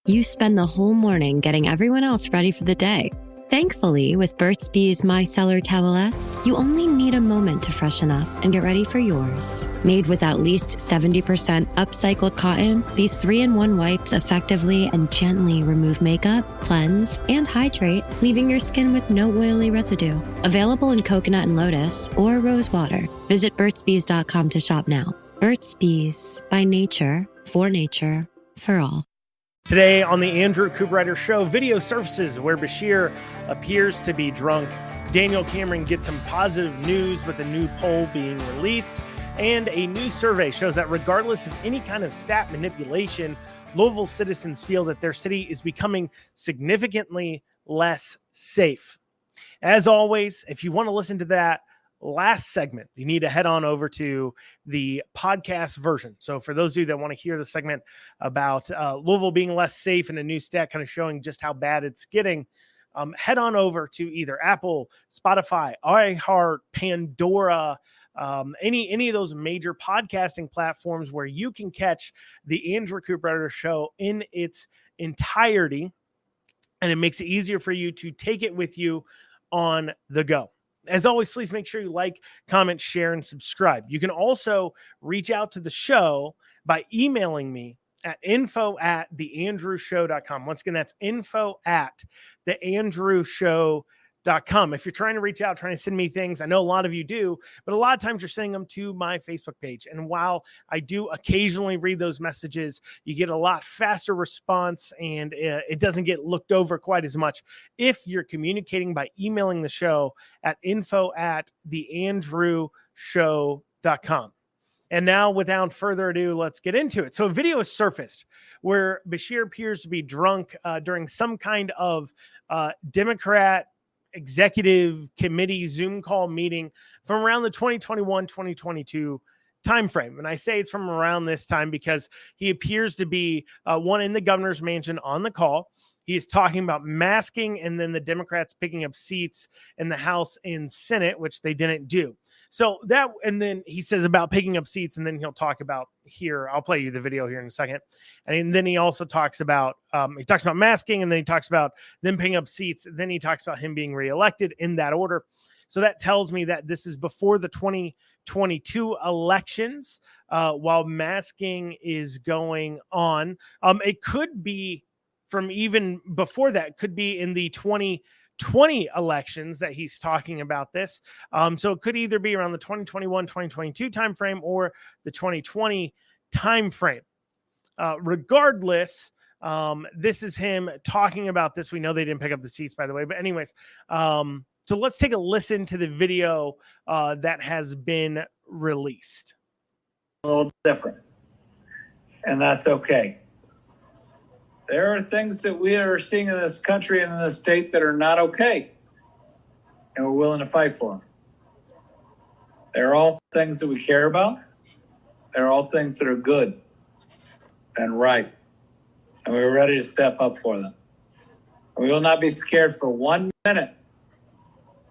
You spend the whole morning getting everyone else ready for the day. Thankfully, with Burt's Bees micellar towelettes, you only need a moment to freshen up and get ready for yours. Made with at least 70% upcycled cotton, these 3-in-1 wipes effectively and gently remove makeup, cleanse, and hydrate, leaving your skin with no oily residue. Available in coconut and lotus or rose water. Visit burtsbees.com to shop now. Burt's Bees, by nature, for all. Today on the Andrew Cooperrider Show, video surfaces where Beshear appears to be drunk. Daniel Cameron gets some positive news with a new poll being released. And a new survey shows that regardless of any kind of stat manipulation, Louisville citizens feel that their city is becoming significantly less safe. As always, if you want to listen to that last segment, you need to head on over to the podcast version. So for those of you that want to hear the segment about Louisville being less safe and a new stat kind of showing just how bad it's getting, head on over to either Apple, Spotify, iHeart, Pandora, any of those major podcasting platforms where you can catch the Andrew Cooperrider Show in its entirety. And it makes it easier for you to take it with you on the go. As always, please make sure you like, comment, share, and subscribe. You can also reach out to the show by emailing me at info@theandrewshow.com. Once again, that's info@theandrewshow.com. If you're trying to reach out, trying to send me things, I know a lot of you do, but a lot of times you're sending them to my Facebook page. And while I do occasionally read those messages, you get a lot faster response and it doesn't get looked over quite as much if you're communicating by emailing the show at info@theandrewshow.com. And now, without further ado, let's get into it. So a video has surfaced where Beshear appears to be drunk during some kind of Democrat executive committee Zoom call meeting from around the 2021-2022 timeframe. And I say it's from around this time because he appears to be one in the governor's mansion on the call. He is talking about masking and then the Democrats picking up seats in the House and Senate, which they didn't do. So that, and then he says about picking up seats, and then he'll talk about here. I'll play you the video here in a second. And then he also talks about, masking, and then he talks about them picking up seats. Then he talks about him being reelected in that order. So that tells me that this is before the 2022 elections, while masking is going on. It could be from even before that, could be in the 2020 elections that he's talking about this. So it could either be around the 2021-2022 timeframe or the 2020 timeframe. Regardless, this is him talking about this. We know they didn't pick up the seats, by the way. But anyways, so let's take a listen to the video that has been released. A little different, and that's okay. There are things that we are seeing in this country and in this state that are not okay, and we're willing to fight for them. They're all things that we care about. They're all things that are good and right, and we're ready to step up for them. And we will not be scared for 1 minute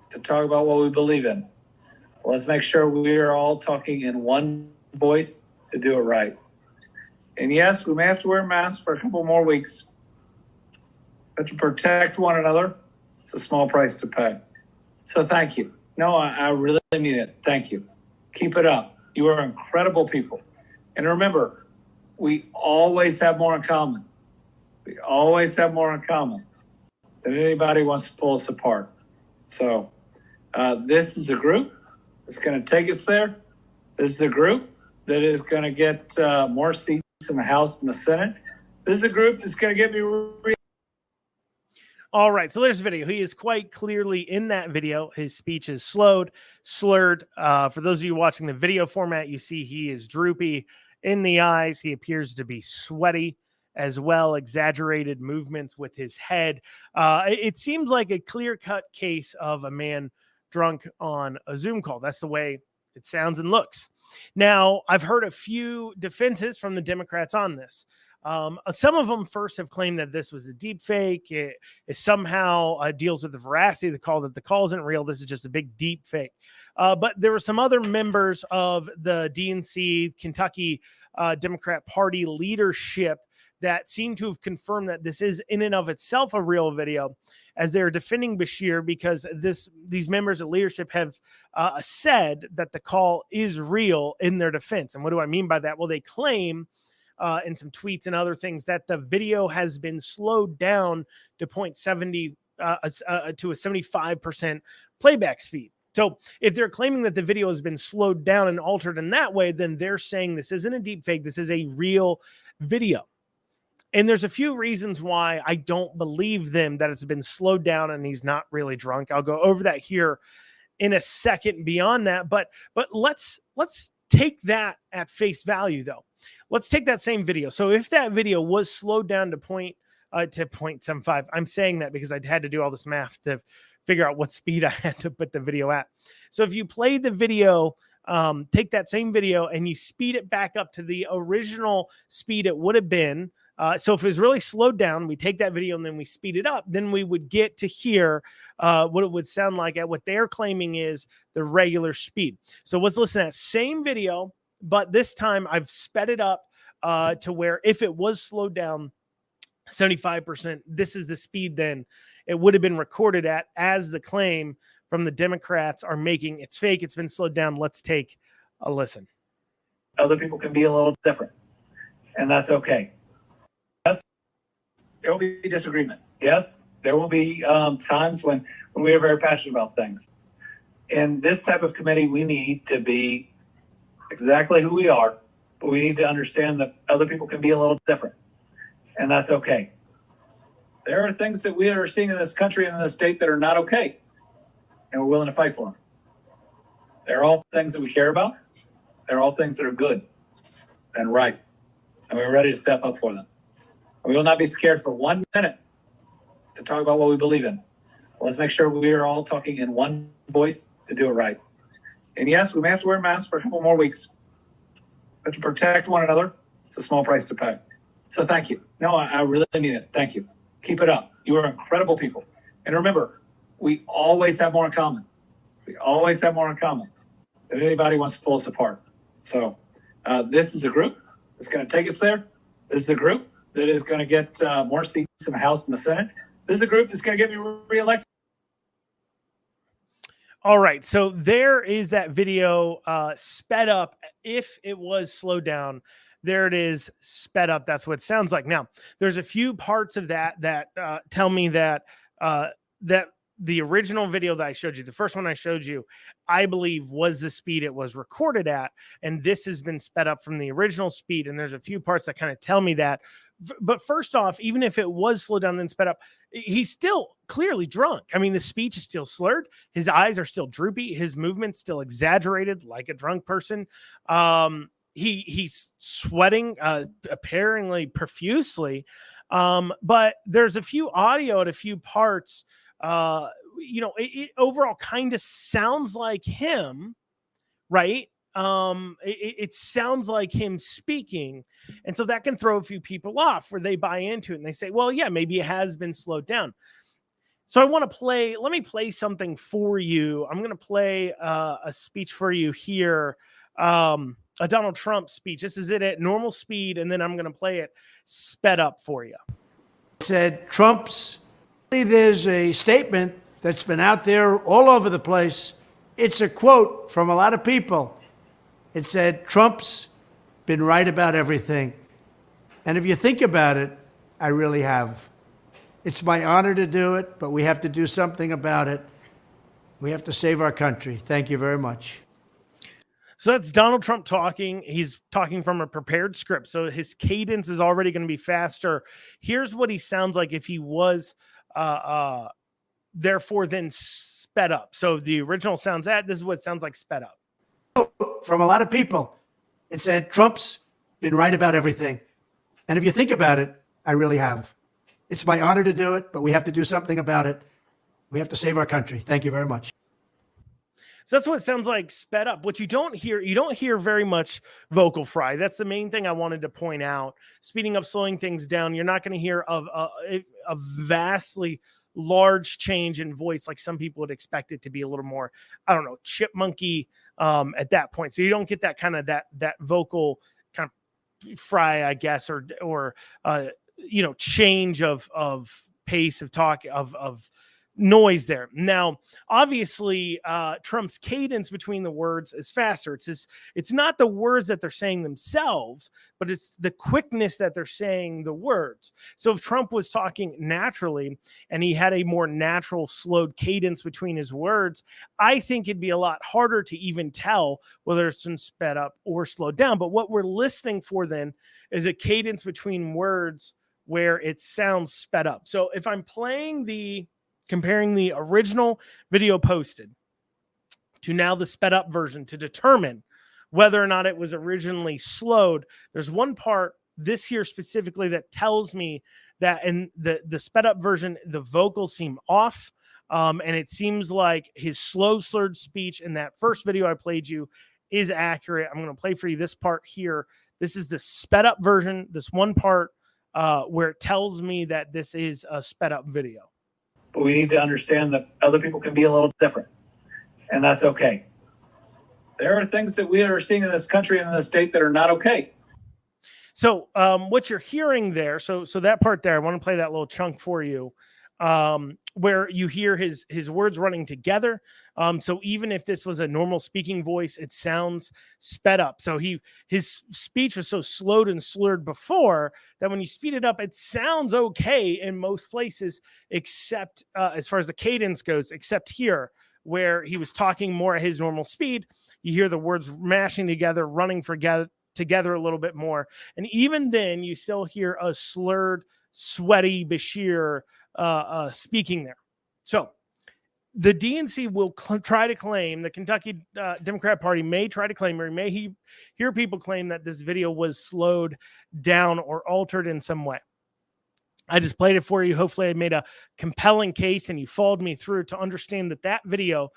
to talk about what we believe in. Let's make sure we are all talking in one voice to do it right. And yes, we may have to wear masks for a couple more weeks. But to protect one another, it's a small price to pay. So thank you. No, I really mean it. Thank you. Keep it up. You are incredible people. And remember, we always have more in common. We always have more in common than anybody wants to pull us apart. So this is a group that's going to take us there. This is a group that is going to get more seats in the House and the Senate. This is a group that's going to get me. All right, so there's the video. He is quite clearly in that video. His speech is slurred. For those of you watching the video format, you see he is droopy in the eyes. He appears to be sweaty as well, exaggerated movements with his head. It seems like a clear-cut case of a man drunk on a Zoom call. That's the way it sounds and looks. Now, I've heard a few defenses from the Democrats on this. Some of them first have claimed that this was a deep fake. It somehow deals with the veracity of the call, that the call isn't real. This is just a big deep fake. But there were some other members of the DNC, Kentucky Democrat Party leadership that seem to have confirmed that this is in and of itself a real video, as they're defending Beshear because these members of leadership have said that the call is real in their defense. And what do I mean by that? Well, they claim in some tweets and other things that the video has been slowed down to 0.70 to a 75% playback speed. So if they're claiming that the video has been slowed down and altered in that way, then they're saying this isn't a deep fake. This is a real video. And there's a few reasons why I don't believe them that it's been slowed down and he's not really drunk. I'll go over that here in a second beyond that. But let's take that at face value, though. Let's take that same video. So if that video was slowed down to 0.75, I'm saying that because I had to do all this math to figure out what speed I had to put the video at. So if you play the video, take that same video and you speed it back up to the original speed it would have been. So if it was really slowed down, we take that video and then we speed it up, then we would get to hear what it would sound like at what they're claiming is the regular speed. So let's listen to that same video, but this time I've sped it up to where if it was slowed down 75%, this is the speed then it would have been recorded at, as the claim from the Democrats are making. It's fake. It's been slowed down. Let's take a listen. Other people can be a little different, and that's okay. Yes, there will be disagreement. Yes, there will be times when we are very passionate about things. In this type of committee, we need to be exactly who we are, but we need to understand that other people can be a little different, and that's okay. There are things that we are seeing in this country and in this state that are not okay, and we're willing to fight for them. They're all things that we care about. They're all things that are good and right, and we're ready to step up for them. We will not be scared for 1 minute to talk about what we believe in. Let's make sure we are all talking in one voice to do it right. And yes, we may have to wear masks for a couple more weeks, but to protect one another, it's a small price to pay. So thank you. No, I really mean it. Thank you. Keep it up. You are incredible people. And remember, we always have more in common. We always have more in common than anybody wants to pull us apart. So this is a group that's going to take us there. This is a group that is going to get more seats in the House and the Senate. This is a group that's going to get me reelected. All right. So there is that video sped up. If it was slowed down, there it is, sped up. That's what it sounds like. Now, there's a few parts of that tell me that that the original video that I showed you, the first one I showed you, I believe was the speed it was recorded at, and this has been sped up from the original speed. And there's a few parts that kind of tell me that. But first off, even if it was slowed down then sped up, he's still clearly drunk. I mean, the speech is still slurred. His eyes are still droopy. His movement's still exaggerated like a drunk person. He's sweating apparently profusely. But there's a few audio at a few parts. It overall kind of sounds like him, right? It sounds like him speaking. And so that can throw a few people off where they buy into it and they say, well, yeah, maybe it has been slowed down. So let me play something for you. I'm going to play a speech for you here. A Donald Trump speech. This is it at normal speed. And then I'm going to play it sped up for you. Said there's a statement that's been out there all over the place. It's a quote from a lot of people. It said, Trump's been right about everything. And if you think about it, I really have. It's my honor to do it, but we have to do something about it. We have to save our country. Thank you very much. So that's Donald Trump talking. He's talking from a prepared script. So his cadence is already going to be faster. Here's what he sounds like if he was therefore then sped up. So the original sounds this is what it sounds like sped up. From a lot of people, it said, Trump's been right about everything. And if you think about it, I really have. It's my honor to do it, but we have to do something about it. We have to save our country. Thank you very much. So that's what it sounds like sped up. What you don't hear very much vocal fry. That's the main thing I wanted to point out. Speeding up, slowing things down. You're not going to hear a vastly large change in voice like some people would expect it to be a little more, I don't know, chipmunky at that point. So you don't get that kind of that vocal kind of fry, I guess, or change of pace of talk of noise there. Now, obviously, Trump's cadence between the words is faster. It's not the words that they're saying themselves, but it's the quickness that they're saying the words. So if Trump was talking naturally and he had a more natural slowed cadence between his words, I think it'd be a lot harder to even tell whether it's been sped up or slowed down. But what we're listening for then is a cadence between words where it sounds sped up. So if I'm comparing the original video posted to now the sped up version to determine whether or not it was originally slowed, there's one part this here specifically that tells me that in the sped up version, the vocals seem off. And it seems like his slow slurred speech in that first video I played you is accurate. I'm going to play for you this part here. This is the sped up version, this one part where it tells me that this is a sped up video. But we need to understand that other people can be a little different, and that's okay. There are things that we are seeing in this country and in this state that are not okay. So what you're hearing there, so that part there, I want to play that little chunk for you, where you hear his words running together. So even if this was a normal speaking voice, it sounds sped up. So his speech was so slowed and slurred before that when you speed it up, it sounds okay in most places, except as far as the cadence goes, except here where he was talking more at his normal speed. You hear the words mashing together, running together a little bit more. And even then you still hear a slurred, sweaty Beshear speaking there. So the DNC will try to claim, the Kentucky Democrat Party may try to claim, or may hear people claim that this video was slowed down or altered in some way. I just played it for you. Hopefully I made a compelling case and you followed me through to understand that video,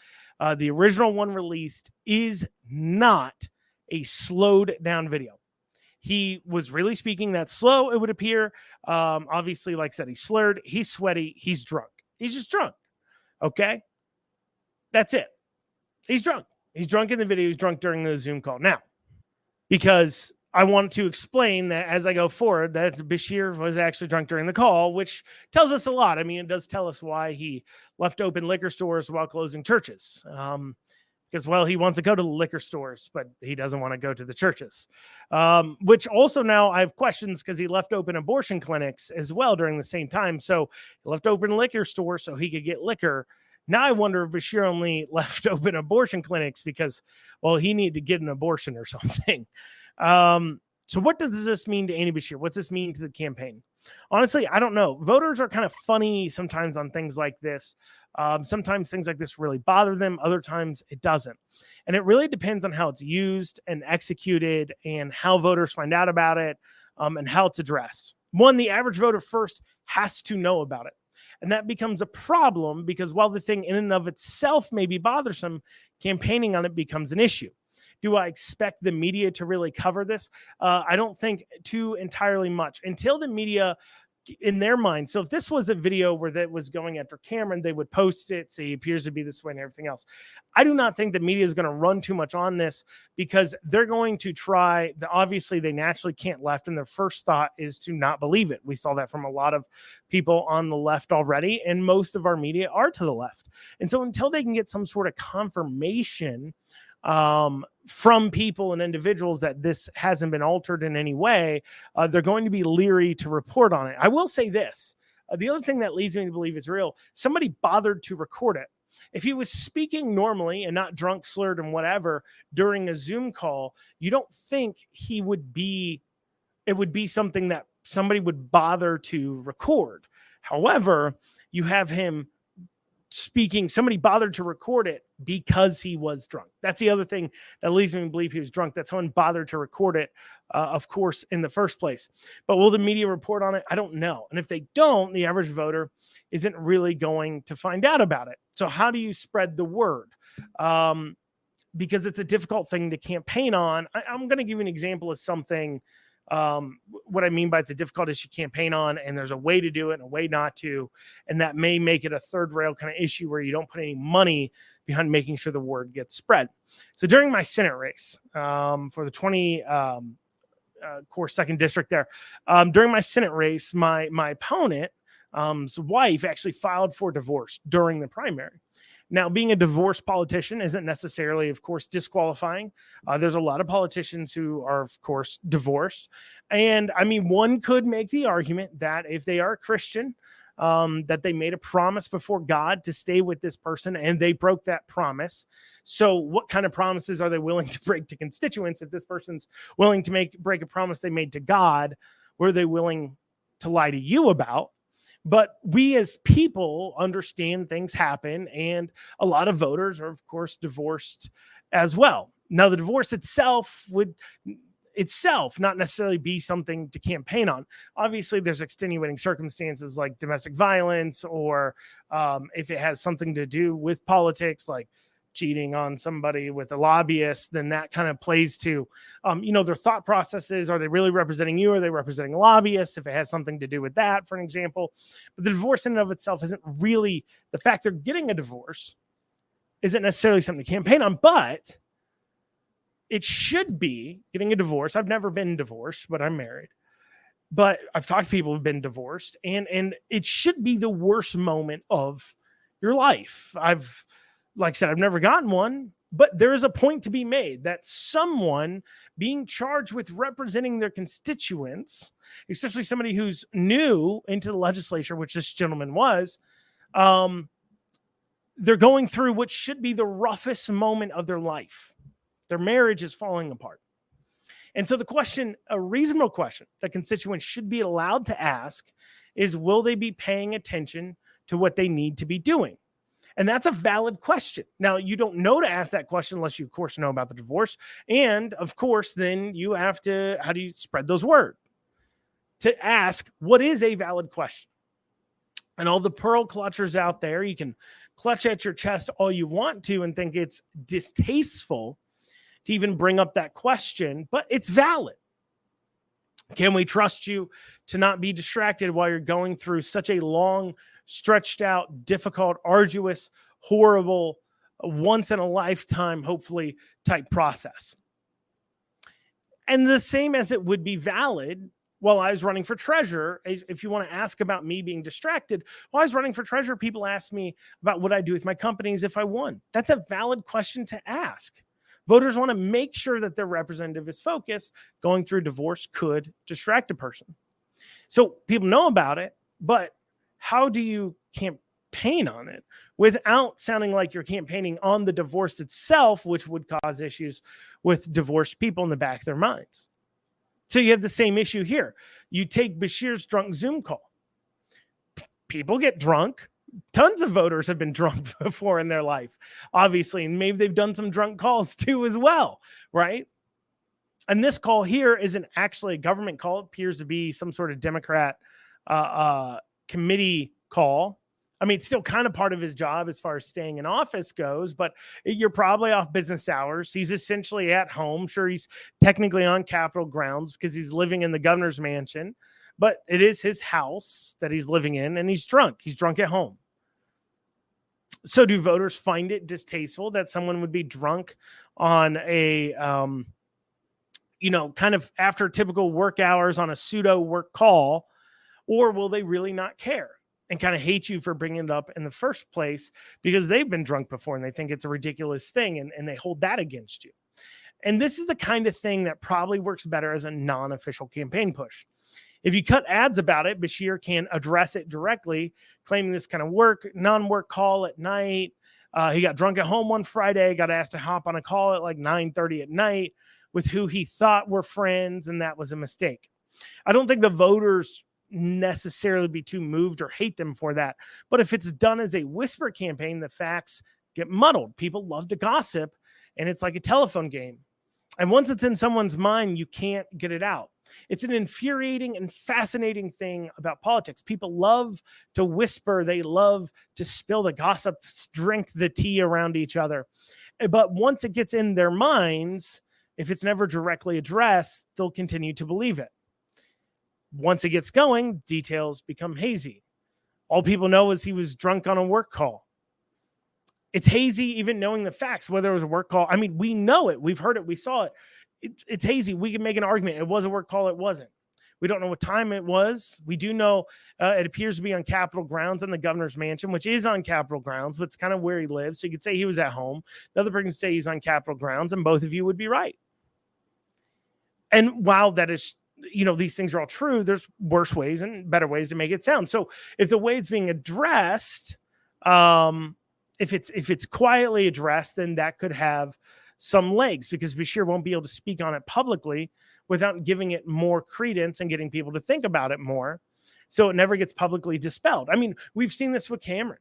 the original one released, is not a slowed down video. He was really speaking that slow, it would appear. Obviously, like I said, he's slurred, he's sweaty, he's drunk. He's just drunk. Okay? That's it. He's drunk. He's drunk in the video. He's drunk during the Zoom call. Now, because I want to explain that as I go forward, that Beshear was actually drunk during the call, which tells us a lot. I mean, it does tell us why he left open liquor stores while closing churches. Because, well, he wants to go to the liquor stores, but he doesn't want to go to the churches. Which also now I have questions because he left open abortion clinics as well during the same time. So he left open liquor stores so he could get liquor. Now I wonder if Beshear only left open abortion clinics because, well, he needed to get an abortion or something. So what does this mean to Andy Beshear? What's this mean to the campaign? Honestly, I don't know. Voters are kind of funny sometimes on things like this. Sometimes things like this really bother them. Other times it doesn't. And it really depends on how it's used and executed and how voters find out about it and how it's addressed. One, the average voter first has to know about it. And that becomes a problem because while the thing in and of itself may be bothersome, campaigning on it becomes an issue. Do I expect the media to really cover this? I don't think too entirely much until the media in their mind. So if this was a video where that was going after Cameron, they would post it, say he appears to be this way and everything else. I do not think the media is going to run too much on this because they're going to try. Obviously, they naturally can't left, and their first thought is to not believe it. We saw that from a lot of people on the left already, and most of our media are to the left. And so until they can get some sort of confirmation from people and individuals that this hasn't been altered in any way, they're going to be leery to report on it. I will say this. The other thing that leads me to believe it's real, somebody bothered to record it. If he was speaking normally and not drunk, slurred, and whatever during a Zoom call, you don't think it would be something that somebody would bother to record. However, you have him speaking, somebody bothered to record it because he was drunk. That's the other thing that leads me to believe he was drunk, that someone bothered to record it, of course, in the first place. But will the media report on it? I don't know. And if they don't, the average voter isn't really going to find out about it. So how do you spread the word? Because it's a difficult thing to campaign on. I'm going to give you an example of something. What I mean by it's a difficult issue to campaign on, and there's a way to do it and a way not to, and that may make it a third rail kind of issue where you don't put any money behind making sure the word gets spread. So during my Senate race for the of course, 2nd District there. During my Senate race, my opponent's wife actually filed for divorce during the primary. Now, being a divorced politician isn't necessarily, of course, disqualifying. There's a lot of politicians who are, of course, divorced. And I mean, one could make the argument that if they are a Christian, that they made a promise before God to stay with this person and they broke that promise. So what kind of promises are they willing to break to constituents? If this person's willing to break a promise they made to God, what are they willing to lie to you about? But we as people understand things happen, and a lot of voters are, of course, divorced as well. Now, the divorce itself would not necessarily be something to campaign on. Obviously, there's extenuating circumstances like domestic violence, or if it has something to do with politics, like cheating on somebody with a lobbyist, then that kind of plays to, their thought processes. Are they really representing you? Are they representing a lobbyist? If it has something to do with that, for an example. But the divorce in and of itself isn't really, the fact they're getting a divorce isn't necessarily something to campaign on, but it should be getting a divorce. I've never been divorced, but I'm married. But I've talked to people who've been divorced, and it should be the worst moment of your life. Like I said, I've never gotten one, but there is a point to be made that someone being charged with representing their constituents, especially somebody who's new into the legislature, which this gentleman was, they're going through what should be the roughest moment of their life. Their marriage is falling apart. And so the question, a reasonable question that constituents should be allowed to ask is, will they be paying attention to what they need to be doing? And that's a valid question. Now, you don't know to ask that question unless you, of course, know about the divorce. And, of course, then you have to, how do you spread those words? To ask, what is a valid question? And all the pearl clutchers out there, you can clutch at your chest all you want to and think it's distasteful to even bring up that question, but it's valid. Can we trust you to not be distracted while you're going through such a long, stretched out, difficult, arduous, horrible, once in a lifetime, hopefully, type process? And the same as it would be valid while I was running for treasurer, if you want to ask about me being distracted, while I was running for treasurer, people asked me about what I do with my companies if I won. That's a valid question to ask. Voters want to make sure that their representative is focused. Going through divorce could distract a person. So people know about it, but how do you campaign on it without sounding like you're campaigning on the divorce itself, which would cause issues with divorced people in the back of their minds? So you have the same issue here. You take Beshear's drunk Zoom call. People get drunk. Tons of voters have been drunk before in their life, obviously, and maybe they've done some drunk calls too as well, right? And this call here isn't actually a government call. It appears to be some sort of Democrat committee call. I mean, it's still kind of part of his job as far as staying in office goes, but you're probably off business hours. He's essentially at home. Sure, he's technically on Capitol grounds because he's living in the governor's mansion, but it is his house that he's living in, and he's drunk. He's drunk at home. So do voters find it distasteful that someone would be drunk on a, kind of after typical work hours on a pseudo work call, or will they really not care and kind of hate you for bringing it up in the first place because they've been drunk before and they think it's a ridiculous thing and they hold that against you? And this is the kind of thing that probably works better as a non-official campaign push. If you cut ads about it, Beshear can address it directly, claiming this kind of non-work call at night. He got drunk at home one Friday, got asked to hop on a call at like 9:30 at night with who he thought were friends, and that was a mistake. I don't think the voters necessarily be too moved or hate them for that. But if it's done as a whisper campaign, the facts get muddled. People love to gossip, and it's like a telephone game. And once it's in someone's mind, you can't get it out. It's an infuriating and fascinating thing about politics. People love to whisper. They love to spill the gossip, drink the tea around each other. But once it gets in their minds, if it's never directly addressed, they'll continue to believe it. Once it gets going, details become hazy. All people know is he was drunk on a work call. It's hazy even knowing the facts, whether it was a work call. I mean, we know it. We've heard it. We saw it. it's hazy. We can make an argument. It was a work call. It wasn't. We don't know what time it was. We do know it appears to be on Capitol grounds in the governor's mansion, which is on Capitol grounds, but it's kind of where he lives. So you could say he was at home. Another person could say he's on Capitol grounds, and both of you would be right. And while that is, these things are all true, there's worse ways and better ways to make it sound. So if the way it's being addressed, if it's quietly addressed, then that could have some legs, because Beshear won't be able to speak on it publicly without giving it more credence and getting people to think about it more, so it never gets publicly dispelled. I mean, we've seen this with Cameron.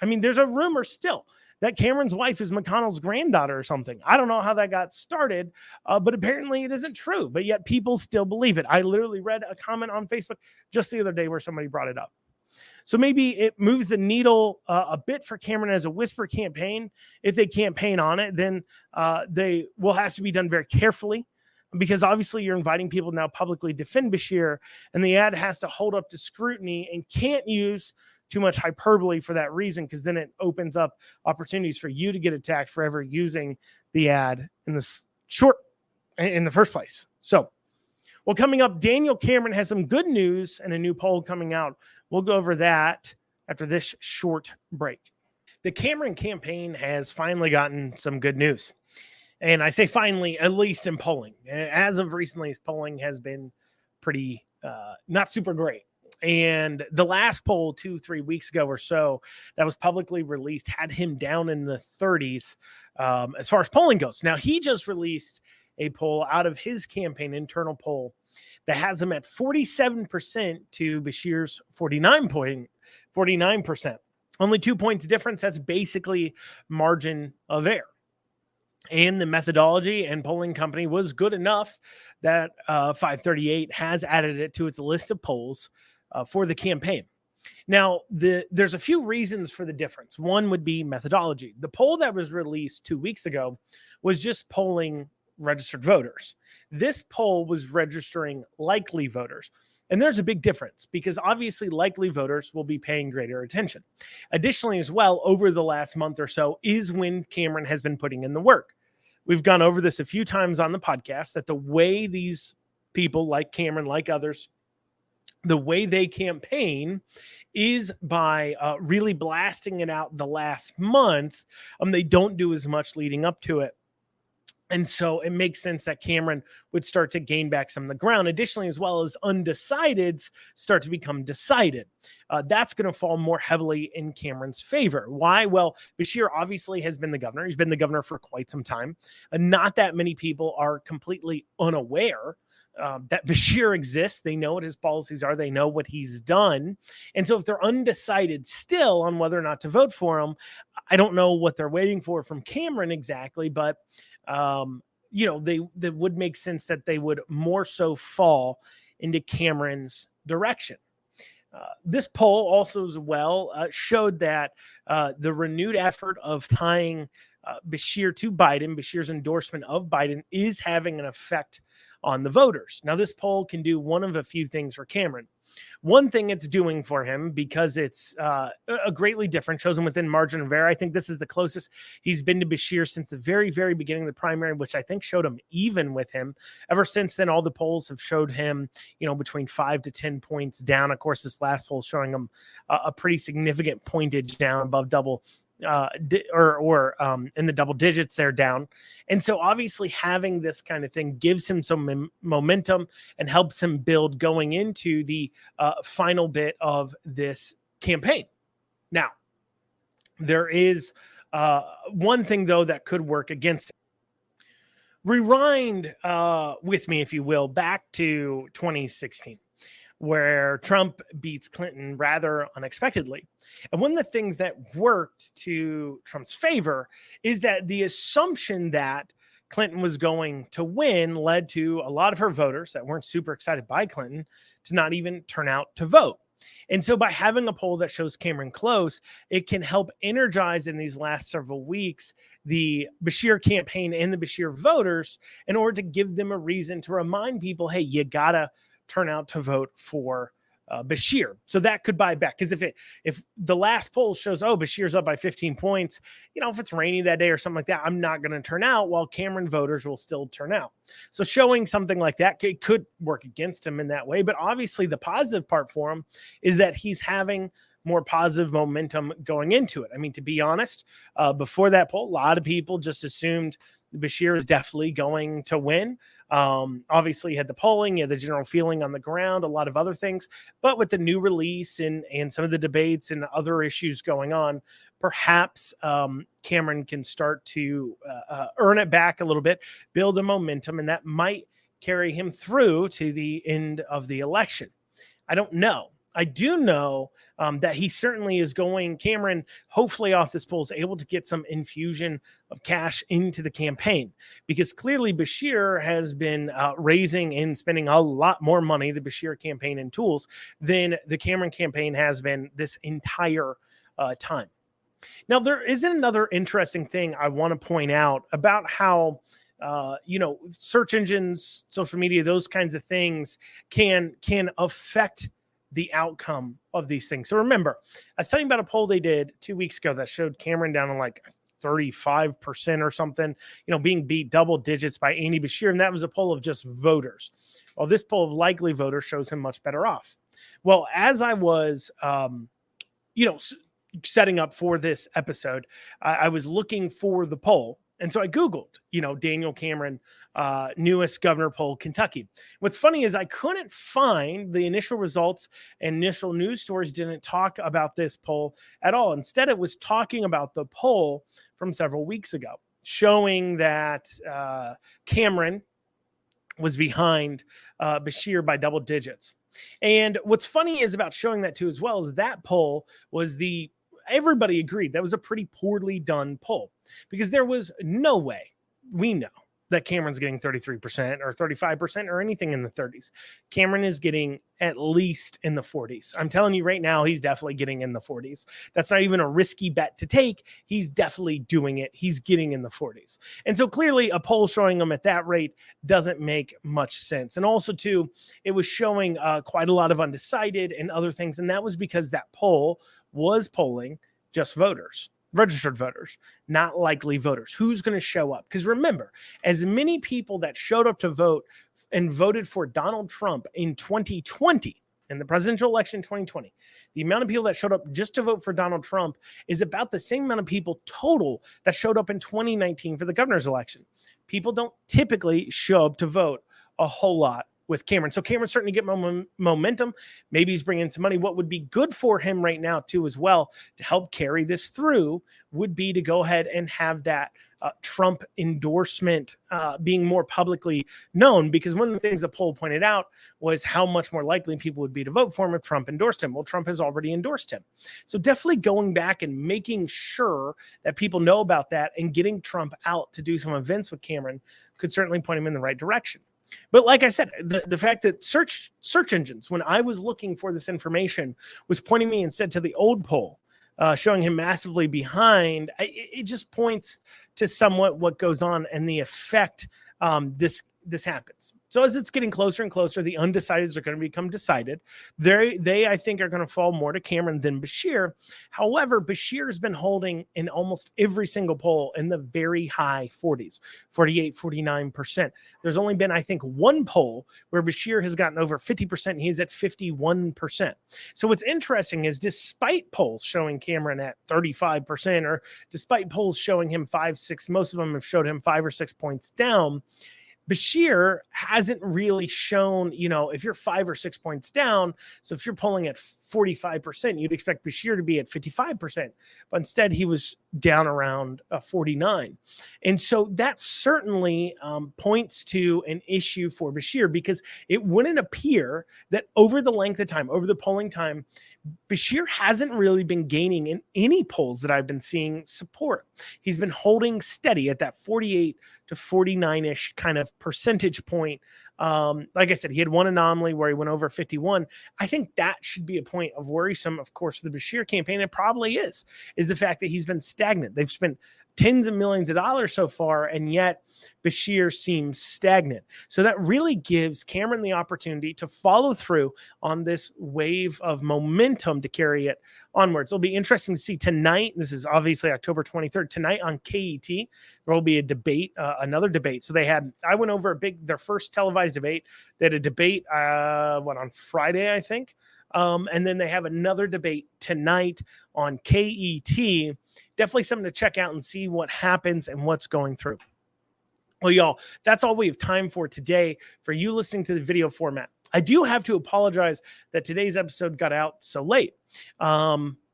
I mean, there's a rumor still that Cameron's wife is McConnell's granddaughter or something. I don't know how that got started, but apparently it isn't true, but yet people still believe it. I literally read a comment on Facebook just the other day where somebody brought it up. So maybe it moves the needle a bit for Cameron as a whisper campaign. If they campaign on it, then they will have to be done very carefully, because obviously you're inviting people to now publicly defend Beshear, and the ad has to hold up to scrutiny and can't use too much hyperbole for that reason, because then it opens up opportunities for you to get attacked for ever using the ad in the first place. So, well, coming up, Daniel Cameron has some good news and a new poll coming out. We'll go over that after this short break. The Cameron campaign has finally gotten some good news. And I say finally, at least in polling. As of recently, his polling has been pretty not super great. And the last poll 2-3 weeks ago or so that was publicly released had him down in the 30s as far as polling goes. Now, he just released a poll out of his campaign internal poll that has him at 47% to Beshear's 49%. Only 2 points difference. That's basically margin of error. And the methodology and polling company was good enough that 538 has added it to its list of polls for the campaign. Now, there's a few reasons for the difference. One would be methodology. The poll that was released 2 weeks ago was just polling registered voters. This poll was registering likely voters. And there's a big difference, because obviously likely voters will be paying greater attention. Additionally, as well, over the last month or so is when Cameron has been putting in the work. We've gone over this a few times on the podcast, that the way these people like Cameron, like others, the way they campaign is by really blasting it out the last month. They don't do as much leading up to it. And so it makes sense that Cameron would start to gain back some of the ground. Additionally, as well as undecideds start to become decided. That's going to fall more heavily in Cameron's favor. Why? Well, Beshear obviously has been the governor. He's been the governor for quite some time. Not that many people are completely unaware that Beshear exists. They know what his policies are. They know what he's done. And so if they're undecided still on whether or not to vote for him, I don't know what they're waiting for from Cameron exactly, but they would make sense that they would more so fall into Cameron's direction. This poll also as well showed that the renewed effort of tying Beshear to Biden, Beshear's endorsement of Biden, is having an effect on the voters. Now, this poll can do one of a few things for Cameron. One thing it's doing for him, because it's a greatly different, shows him within margin of error. I think this is the closest he's been to Beshear since the very, very beginning of the primary, which I think showed him even with him. Ever since then, all the polls have showed him, between 5 to 10 points down. Of course, this last poll showing him a pretty significant pointage down above double in the double digits there down. And so obviously having this kind of thing gives him some momentum and helps him build going into the final bit of this campaign. Now, there is one thing, though, that could work against it. Rewind with me, if you will, back to 2016. Where Trump beats Clinton rather unexpectedly. And one of the things that worked to Trump's favor is that the assumption that Clinton was going to win led to a lot of her voters that weren't super excited by Clinton to not even turn out to vote. And so by having a poll that shows Cameron close, it can help energize in these last several weeks the Beshear campaign and the Beshear voters in order to give them a reason to remind people, hey, you got to turn out to vote for Beshear. So that could buy back. Because if the last poll shows, oh, Beshear's up by 15 points, if it's rainy that day or something like that, I'm not going to turn out, while Cameron voters will still turn out. So showing something like that, it could work against him in that way. But obviously the positive part for him is that he's having more positive momentum going into it. I mean, to be honest, before that poll, a lot of people just assumed Beshear is definitely going to win. Obviously, you had the polling, you had the general feeling on the ground, a lot of other things. But with the new release and some of the debates and other issues going on, perhaps Cameron can start to earn it back a little bit, build a momentum, and that might carry him through to the end of the election. I don't know. I do know that he certainly is going, Cameron, hopefully off this poll, is able to get some infusion of cash into the campaign, because clearly Beshear has been raising and spending a lot more money, the Beshear campaign and tools, than the Cameron campaign has been this entire time. Now, there is another interesting thing I want to point out about how search engines, social media, those kinds of things can affect the outcome of these things. So remember, I was telling you about a poll they did 2 weeks ago that showed Cameron down on like 35% or something, being beat double digits by Andy Beshear. And that was a poll of just voters. Well, this poll of likely voters shows him much better off. Well, as I was, setting up for this episode, I was looking for the poll. And so I Googled, Daniel Cameron, newest governor poll, Kentucky. What's funny is I couldn't find the initial results, and initial news stories didn't talk about this poll at all. Instead, it was talking about the poll from several weeks ago, showing that Cameron was behind Beshear by double digits. And what's funny is about showing that too, as well, is that poll was everybody agreed that was a pretty poorly done poll, because there was no way we know that Cameron's getting 33% or 35% or anything in the 30s. Cameron is getting at least in the 40s. I'm telling you right now, he's definitely getting in the 40s. That's not even a risky bet to take. He's definitely doing it. He's getting in the 40s. And so clearly a poll showing him at that rate doesn't make much sense. And also too, it was showing quite a lot of undecided and other things. And that was because that poll was polling just voters, registered voters, not likely voters. Who's going to show up? Because remember, as many people that showed up to vote and voted for Donald Trump in 2020, in the presidential election 2020, the amount of people that showed up just to vote for Donald Trump is about the same amount of people total that showed up in 2019 for the governor's election. People don't typically show up to vote a whole lot with Cameron. So Cameron's starting to get momentum. Maybe he's bringing some money. What would be good for him right now too, as well, to help carry this through, would be to go ahead and have that Trump endorsement being more publicly known, because one of the things the poll pointed out was how much more likely people would be to vote for him if Trump endorsed him. Well, Trump has already endorsed him. So definitely going back and making sure that people know about that and getting Trump out to do some events with Cameron could certainly point him in the right direction. But like I said, the fact that search engines, when I was looking for this information, was pointing me instead to the old poll, showing him massively behind, it just points to somewhat what goes on and the effect this happens. So as it's getting closer and closer, the undecideds are going to become decided. They I think, are going to fall more to Cameron than Beshear. However, Beshear has been holding in almost every single poll in the very high 40s, 48, 49%. There's only been, I think, one poll where Beshear has gotten over 50%. And he's at 51%. So what's interesting is, despite polls showing Cameron at 35%, or despite polls showing him 5, 6, most of them have showed him 5 or 6 points down, Beshear hasn't really shown, if you're 5 or 6 points down, so if you're polling at 45%, you'd expect Beshear to be at 55%, but instead he was down around 49. And so that certainly points to an issue for Beshear, because it wouldn't appear that over the length of time, over the polling time, Beshear hasn't really been gaining in any polls that I've been seeing support. He's been holding steady at that 48 to 49-ish kind of percentage point. Like I said, he had one anomaly where he went over 51. I think that should be a point of worrisome, of course, the Beshear campaign. It probably is the fact that he's been stagnant. They've spent tens of millions of dollars so far, and yet Beshear seems stagnant. So that really gives Cameron the opportunity to follow through on this wave of momentum to carry it onwards. It'll be interesting to see tonight. This is obviously October 23rd. Tonight on KET, there will be a debate, another debate. So I went over their first televised debate. They had a debate, on Friday, I think. And then they have another debate tonight on KET. Definitely something to check out and see what happens and what's going through. Well, y'all, that's all we have time for today for you listening to the video format. I do have to apologize that today's episode got out so late.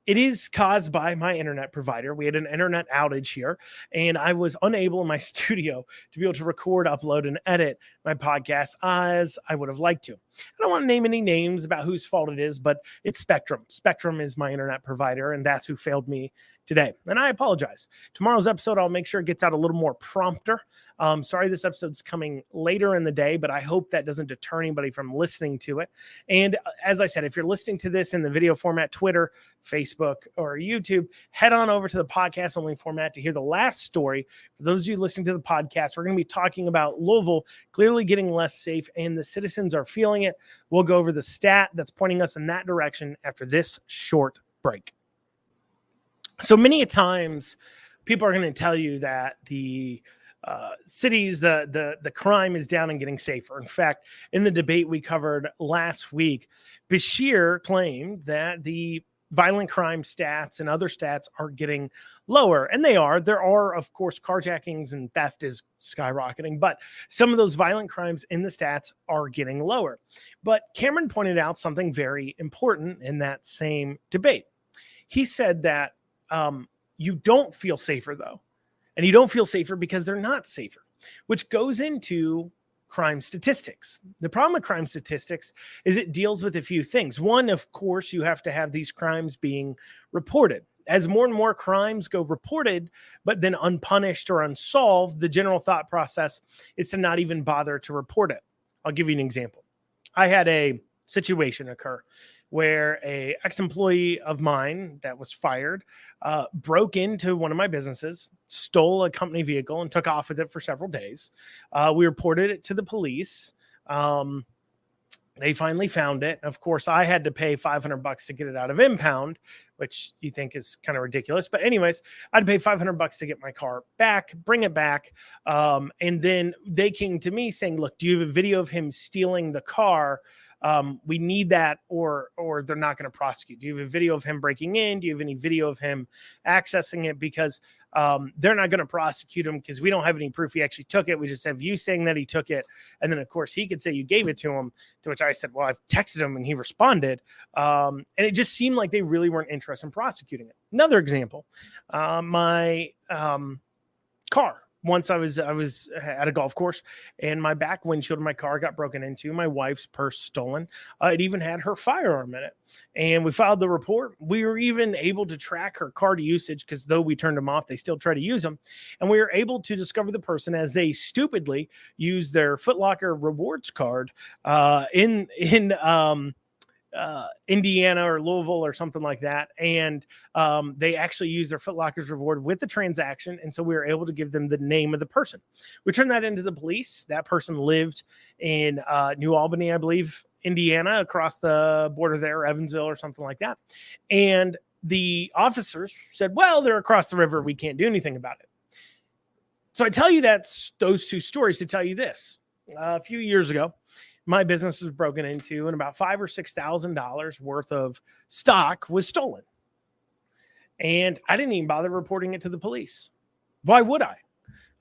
It is caused by my internet provider. We had an internet outage here, and I was unable in my studio to be able to record, upload, and edit my podcast as I would have liked to. I don't want to name any names about whose fault it is, but it's Spectrum. Spectrum is my internet provider, and that's who failed me today. And I apologize. Tomorrow's episode, I'll make sure it gets out a little more prompter. Sorry, this episode's coming later in the day, but I hope that doesn't deter anybody from listening to it. And as I said, if you're listening to this in the video format, Twitter, Facebook, or YouTube, head on over to the podcast only format to hear the last story. For those of you listening to the podcast, we're going to be talking about Louisville clearly getting less safe, and the citizens are feeling it. We'll go over the stat that's pointing us in that direction after this short break. So many times people are going to tell you that the cities, the crime is down and getting safer. In fact, in the debate we covered last week, Beshear claimed that the violent crime stats and other stats are getting lower. And they are. There are, of course, carjackings and theft is skyrocketing, but some of those violent crimes in the stats are getting lower. But Cameron pointed out something very important in that same debate. He said that you don't feel safer, though. And you don't feel safer because they're not safer, which goes into crime statistics. The problem with crime statistics is it deals with a few things. One, of course, you have to have these crimes being reported. As more and more crimes go reported, but then unpunished or unsolved, the general thought process is to not even bother to report it. I'll give you an example. I had a situation occur where a ex-employee of mine that was fired broke into one of my businesses, stole a company vehicle, and took off with it for several days. We reported it to the police. They finally found it. Of course, I had to pay $500 to get it out of impound, which you think is kind of ridiculous. But anyways, I had to pay $500 to get my car back, bring it back. And then they came to me saying, look, do you have a video of him stealing the car? We need that, or they're not going to prosecute. Do you have a video of him breaking in? Do you have any video of him accessing it? Because they're not going to prosecute him because we don't have any proof he actually took it. We just have you saying that he took it. And then, of course, he could say you gave it to him, to which I said, well, I've texted him and he responded. And it just seemed like they really weren't interested in prosecuting it. Another example, my car. Once I was at a golf course and my back windshield of my car got broken into, my wife's purse stolen. It even had her firearm in it. And we filed the report. We were even able to track her card usage because though we turned them off, they still try to use them. And we were able to discover the person as they stupidly used their Foot Locker rewards card in Indiana or Louisville or something like that. And they actually used their Foot Locker's reward with the transaction. And so we were able to give them the name of the person. We turned that into the police. That person lived in New Albany, I believe, Indiana, across the border there, Evansville or something like that. And the officers said, well, they're across the river. We can't do anything about it. So I tell you those two stories to tell you this. A few years ago, my business was broken into and about $5,000 or $6,000 worth of stock was stolen. And I didn't even bother reporting it to the police. Why would I?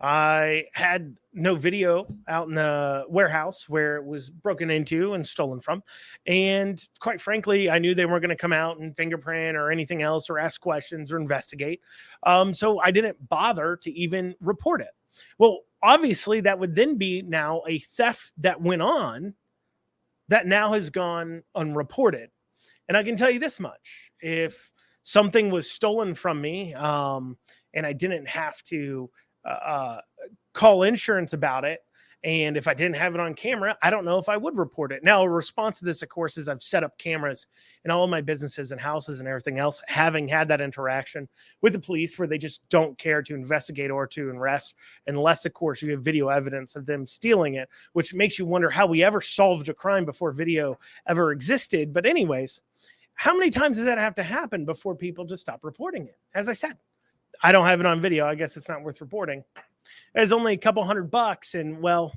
I had no video out in the warehouse where it was broken into and stolen from. And quite frankly, I knew they weren't going to come out and fingerprint or anything else or ask questions or investigate. So I didn't bother to even report it. Well, obviously, that would then be now a theft that went on that now has gone unreported. And I can tell you this much. If something was stolen from me and I didn't have to call insurance about it And if I didn't have it on camera, I don't know if I would report it. Now, a response to this, of course, is I've set up cameras in all of my businesses and houses and everything else, having had that interaction with the police where they just don't care to investigate or to arrest unless, of course, you have video evidence of them stealing it, which makes you wonder how we ever solved a crime before video ever existed. But anyways, how many times does that have to happen before people just stop reporting it? As I said, I don't have it on video. I guess it's not worth reporting. There's only a couple $100, and well,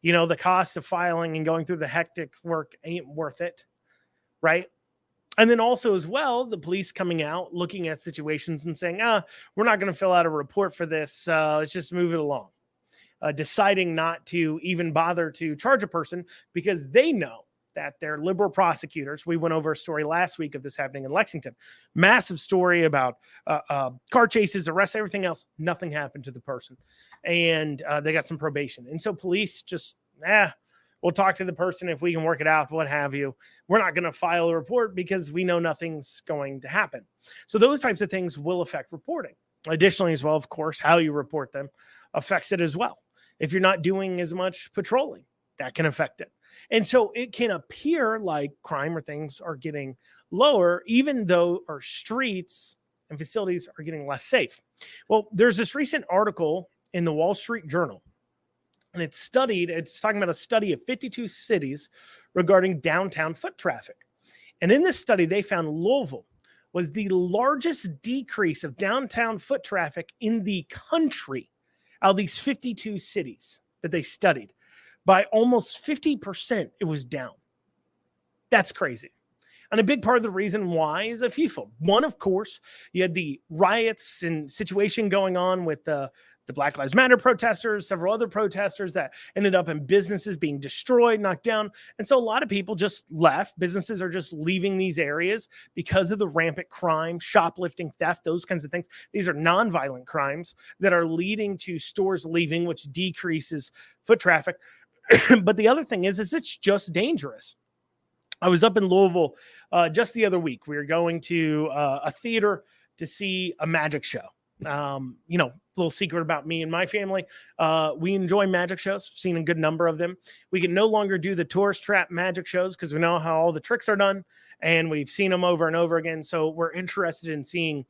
you know, the cost of filing and going through the hectic work ain't worth it, right? And then also as well, the police coming out, looking at situations and saying, we're not going to fill out a report for this. Let's just move it along. Deciding not to even bother to charge a person because they know that they're liberal prosecutors. We went over a story last week of this happening in Lexington. Massive story about car chases, arrests, everything else. Nothing happened to the person. And they got some probation. And so police just, we'll talk to the person if we can work it out, what have you. We're not going to file a report because we know nothing's going to happen. So those types of things will affect reporting. Additionally, as well, of course, how you report them affects it as well. If you're not doing as much patrolling, that can affect it. And so it can appear like crime or things are getting lower, even though our streets and facilities are getting less safe. Well, there's this recent article in the Wall Street Journal, and it's talking about a study of 52 cities regarding downtown foot traffic. And in this study, they found Louisville was the largest decrease of downtown foot traffic in the country out of these 52 cities that they studied. By almost 50%, it was down. That's crazy. And a big part of the reason why is a fewfold. One, of course, you had the riots and situation going on with the Black Lives Matter protesters, several other protesters that ended up in businesses being destroyed, knocked down. And so a lot of people just left. Businesses are just leaving these areas because of the rampant crime, shoplifting, theft, those kinds of things. These are nonviolent crimes that are leading to stores leaving, which decreases foot traffic. But the other thing is it's just dangerous. I was up in Louisville just the other week. We were going to a theater to see a magic show. Little secret about me and my family. We enjoy magic shows. Seen a good number of them. We can no longer do the tourist trap magic shows because we know how all the tricks are done, and we've seen them over and over again. So we're interested in seeing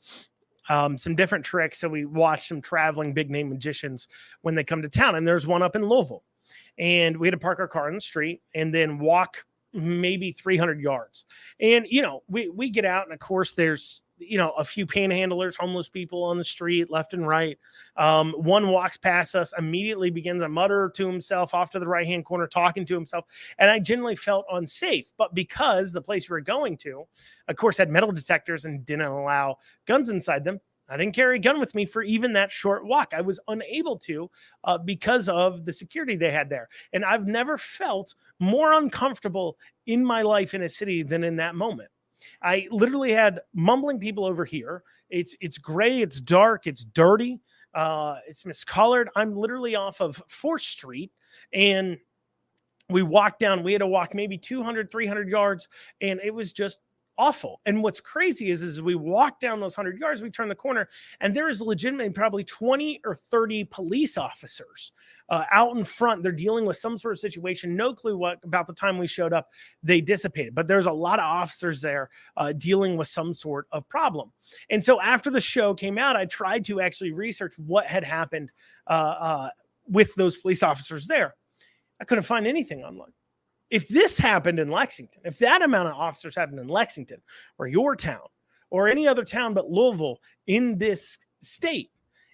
some different tricks. So we watch some traveling big name magicians when they come to town. And there's one up in Louisville. And we had to park our car in the street and then walk maybe 300 yards. And, we get out, and of course there's, a few panhandlers, homeless people on the street, left and right. One walks past us, immediately begins to mutter to himself off to the right-hand corner, talking to himself. And I generally felt unsafe. But because the place we were going to, of course, had metal detectors and didn't allow guns inside them, I didn't carry a gun with me for even that short walk. I was unable to because of the security they had there. And I've never felt more uncomfortable in my life in a city than in that moment. I literally had mumbling people over here. It's gray, it's dark, it's dirty, it's miscolored. I'm literally off of 4th Street, and we walked down. We had to walk maybe 200, 300 yards, and it was just awful. And what's crazy is we walk down those 100 yards, we turn the corner, and there is legitimately probably 20 or 30 police officers out in front. They're dealing with some sort of situation. No clue what about the time we showed up, they dissipated. But there's a lot of officers there dealing with some sort of problem. And so after the show came out, I tried to actually research what had happened with those police officers there. I couldn't find anything online. If this happened in Lexington, if that amount of officers happened in Lexington or your town or any other town but Louisville in this state,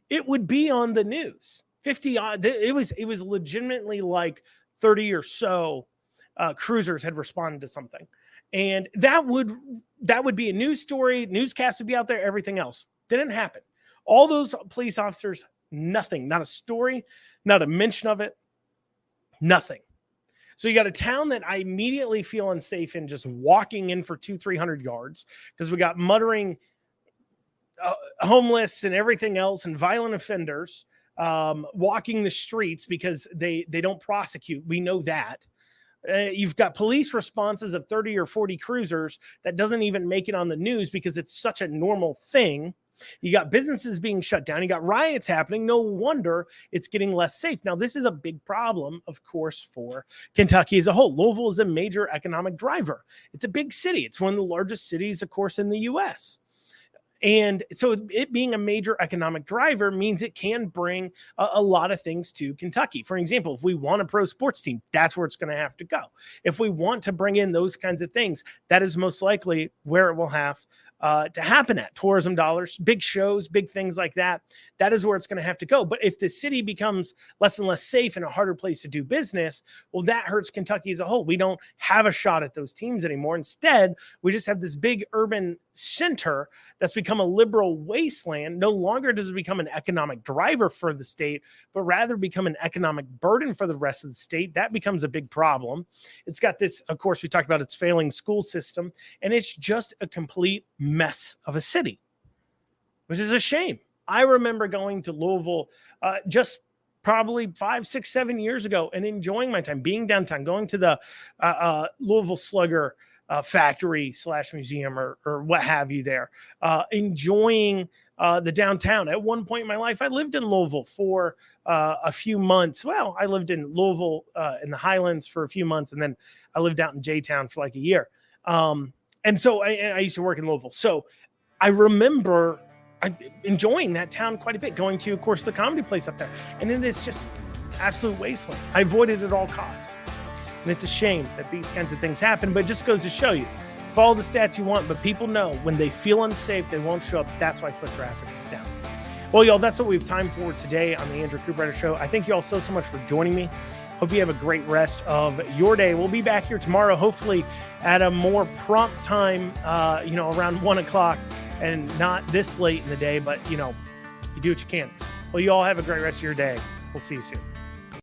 it would be on the news. 50 odd, it was legitimately like 30 or so cruisers had responded to something. And that would be a news story, newscast would be out there, everything else. Didn't happen. All those police officers, nothing, not a story, not a mention of it, nothing. So you got a town that I immediately feel unsafe in just walking in for 200-300 yards because we got muttering homeless and everything else and violent offenders walking the streets because they don't prosecute. We know that. You've got police responses of 30 or 40 cruisers that doesn't even make it on the news because it's such a normal thing. You got businesses being shut down. You got riots happening. No wonder it's getting less safe. Now, this is a big problem, of course, for Kentucky as a whole. Louisville is a major economic driver. It's a big city. It's one of the largest cities, of course, in the U.S. And so it being a major economic driver means it can bring a lot of things to Kentucky. For example, if we want a pro sports team, that's where it's going to have to go. If we want to bring in those kinds of things, that is most likely where it will have to happen at. Tourism dollars, big shows, big things like that. That is where it's going to have to go. But if the city becomes less and less safe and a harder place to do business, well, that hurts Kentucky as a whole. We don't have a shot at those teams anymore. Instead, we just have this big urban center that's become a liberal wasteland. No longer does it become an economic driver for the state, but rather become an economic burden for the rest of the state. That becomes a big problem. It's got this, of course, we talked about its failing school system, and it's just a complete mess of a city, which is a shame. I remember going to Louisville just probably 5, 6, 7 years ago and enjoying my time being downtown, going to the Louisville Slugger factory / museum or what have you there, enjoying the downtown. At one point in my life, I lived in Louisville for a few months. Well, I lived in Louisville in the Highlands for a few months, and then I lived out in J-Town for like a year. And so I used to work in Louisville. So I remember enjoying that town quite a bit, going to, of course, the comedy place up there. And it is just absolute wasteland. I avoided at all costs. And it's a shame that these kinds of things happen, but it just goes to show you, follow the stats you want, but people know when they feel unsafe, they won't show up. That's why foot traffic is down. Well, y'all, that's what we have time for today on the Andrew Cooperrider Show. I thank you all so much for joining me. Hope you have a great rest of your day. We'll be back here tomorrow, hopefully at a more prompt time, around 1 o'clock and not this late in the day, but, you do what you can. Well, you all have a great rest of your day. We'll see you soon.